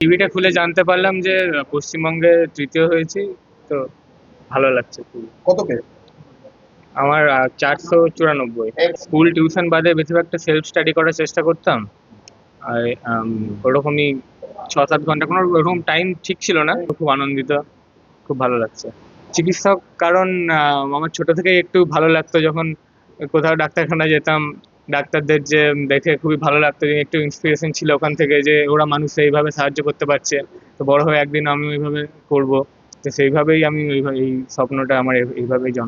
টিভিটা খুলে জানতে পারলাম যে পশ্চিমবঙ্গে তৃতীয় হয়েছি। তো ভালো লাগছে খুবই। কত পেয়ে? আমার 494। স্কুল টিউশন বাদে বেশিরভাগটা সেলফ স্টাডি করার চেষ্টা করতাম। আর ওরকমই 6-7 ঘন্টা, কোনো ওরকম টাইম ঠিক ছিল না। খুব আনন্দিত, খুব ভালো লাগছে। চিকিৎসক কারণ আমার ছোট থেকেই একটু ভালো লাগতো, যখন কোথাও ডাক্তারখানা যেতাম, ডাক্তারদের যে দেখে খুবই ভালো লাগতো, যে একটু ইন্সপিরেশন ছিল ওখান থেকে, যে ওরা মানুষ এইভাবে সাহায্য করতে পারছে। তো বড় হয়ে একদিন আমি ওইভাবে করব। তো সেইভাবেই আমি এই স্বপ্নটা আমার এইভাবেই জন্ম।